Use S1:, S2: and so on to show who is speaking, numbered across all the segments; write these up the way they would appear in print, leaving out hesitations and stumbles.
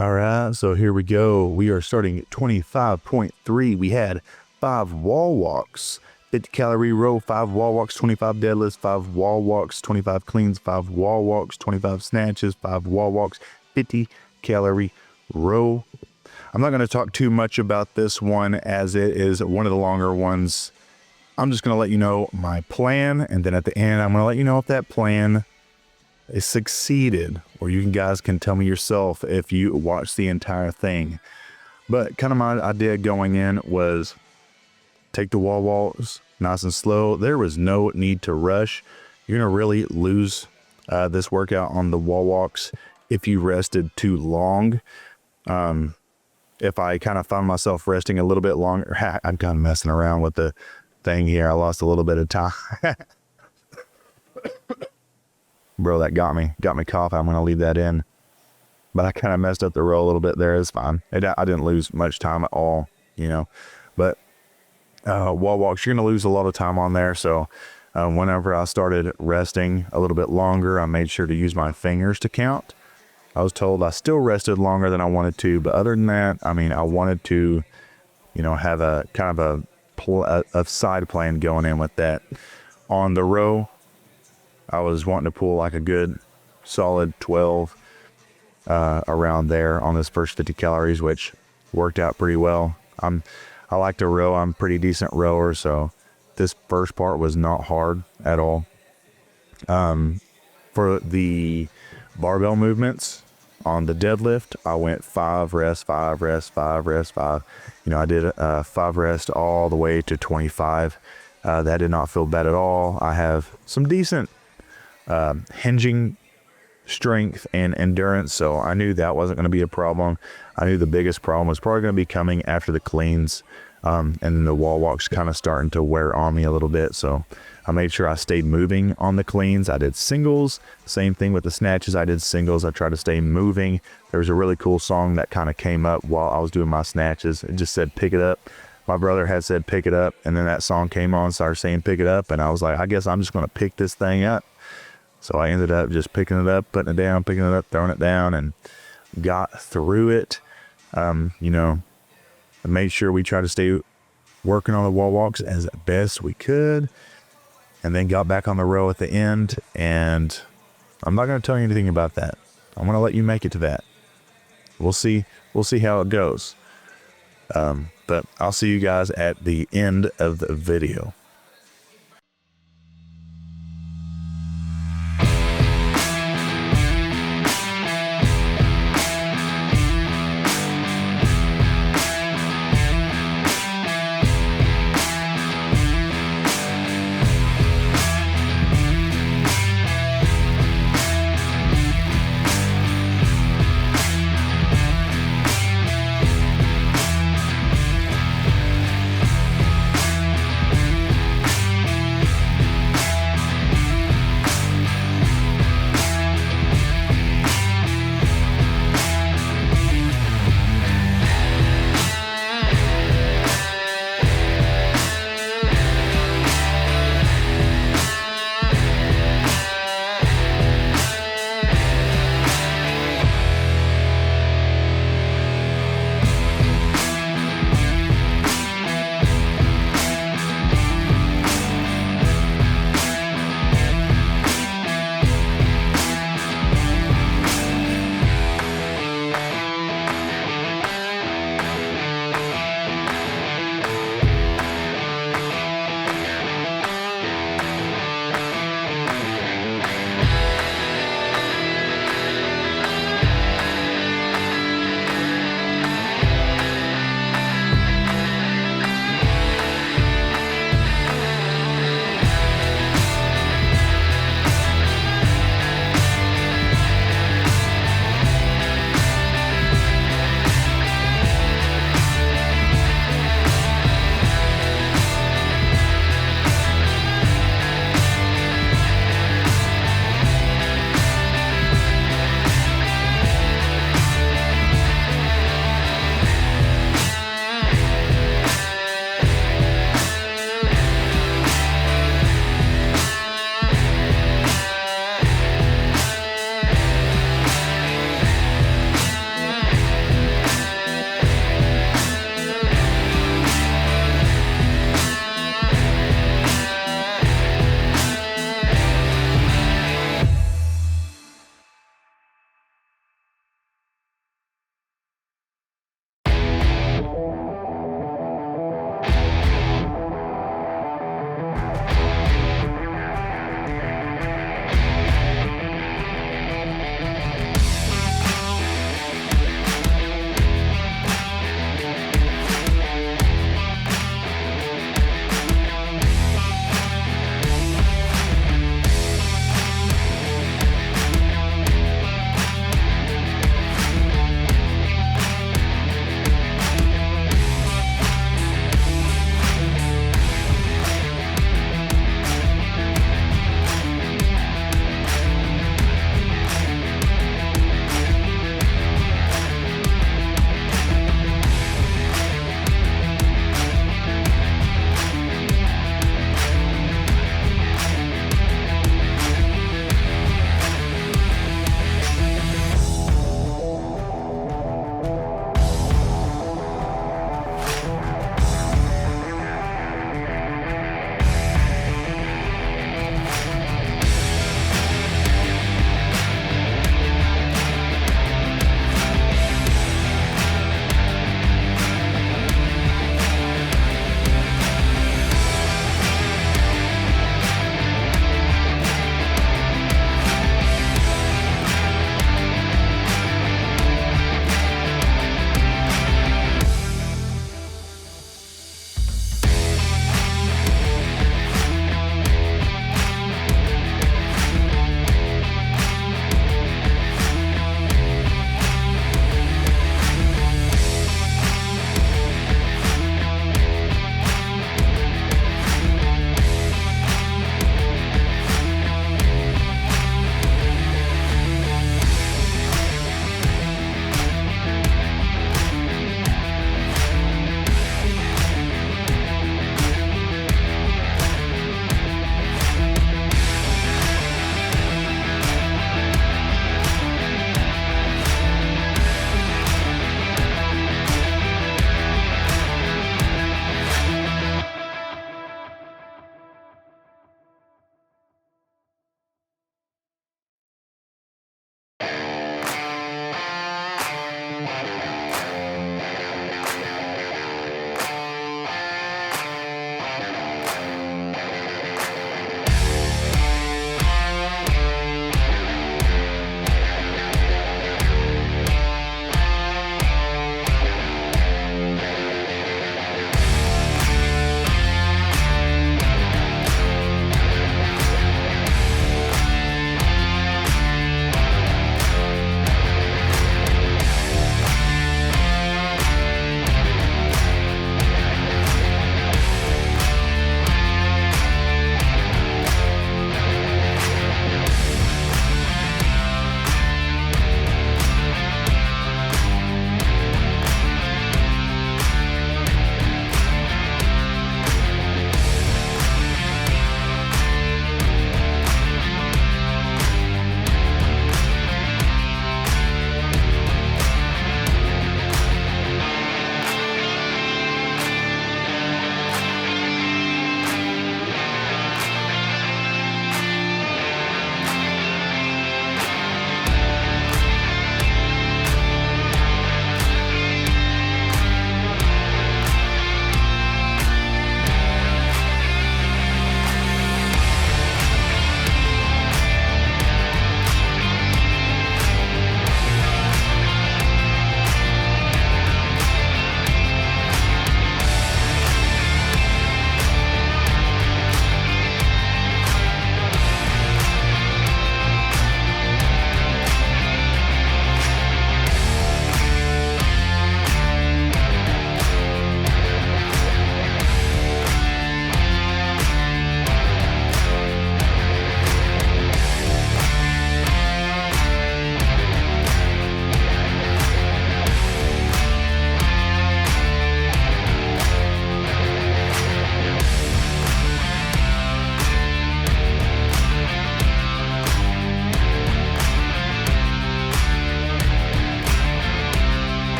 S1: All right, so here we go. We are starting at 25.3. We had 5 wall walks, 50 calorie row, 5 wall walks, 25 deadlifts, 5 wall walks, 25 cleans, 5 wall walks, 25 snatches, 5 wall walks, 50 calorie row. I'm not going to talk too much about this one as it is one of the longer ones. I'm just going to let you know my plan, and then at the end, I'm going to let you know if that plan is succeeded, or you guys can tell me yourself if you watch the entire thing. But kind of my idea going in was take the wall walks nice and slow. There was no need to rush. You're going to really lose this workout on the wall walks if you rested too long. If I kind of found myself resting a little bit longer, I'm kind of messing around with the thing here. I lost a little bit of time. Bro, that got me coughing. I'm going to leave that in. But I kind of messed up the row a little bit there. It's fine. I didn't lose much time at all, But wall walks, you're going to lose a lot of time on there. So whenever I started resting a little bit longer, I made sure to use my fingers to count. I was told I still rested longer than I wanted to. But other than that, I wanted to, have a kind of a side plan going in with that. On the row, I was wanting to pull like a good solid 12 around there on this first 50 calories, which worked out pretty well. I like to row. I'm a pretty decent rower, so this first part was not hard at all. For the barbell movements on the deadlift, I went 5 rest, 5 rest, 5 rest, 5. I did 5 rest all the way to 25. That did not feel bad at all. I have some decent hinging strength and endurance, so I knew that wasn't going to be a problem. I knew the biggest problem was probably going to be coming after the cleans, and then the wall walks kind of starting to wear on me a little bit, so I made sure I stayed moving on the cleans. I did singles, same thing with the snatches. I did singles. I tried to stay moving. There was a really cool song that kind of came up while I was doing my snatches. It just said pick it up. My brother had said pick it up, and then that song came on, started saying pick it up, and I was like, I guess I'm just going to pick this thing up. So I ended up just picking it up, putting it down, picking it up, throwing it down, and got through it. I made sure we tried to stay working on the wall walks as best we could, and then got back on the row at the end. And I'm not going to tell you anything about that. I'm going to let you make it to that. We'll see how it goes. But I'll see you guys at the end of the video.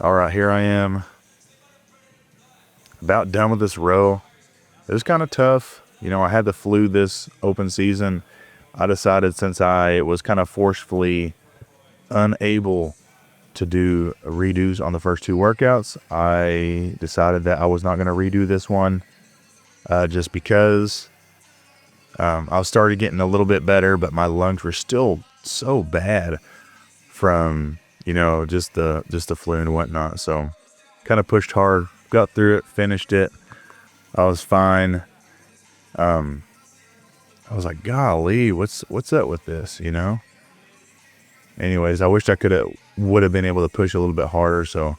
S1: All right, here I am, about done with this row. It was kind of tough. You know, I had the flu this open season. I decided, since I was kind of forcefully unable to do redos on the first 2 workouts, I decided that I was not going to redo this one, just because I started getting a little bit better, but my lungs were still so bad from, you know, just the flu and whatnot. So kind of pushed hard, got through it, finished it. I was fine. I was like, golly, what's up with this, you know? Anyways, I wish I would have been able to push a little bit harder, so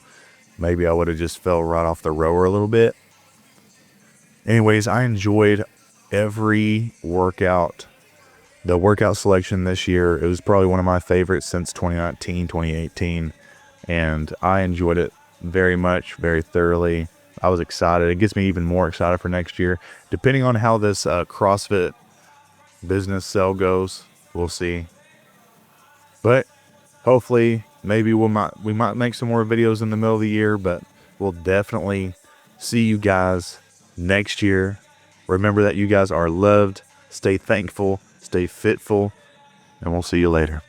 S1: maybe I would have just fell right off the rower a little bit. Anyways, I enjoyed every workout. The workout selection this year, it was probably one of my favorites since 2019, 2018, and I enjoyed it very much, very thoroughly. I was excited. It gets me even more excited for next year. Depending on how this CrossFit business sell goes, we'll see. But hopefully, maybe we might make some more videos in the middle of the year, but we'll definitely see you guys next year. Remember that you guys are loved. Stay thankful, stay fitful, and we'll see you later.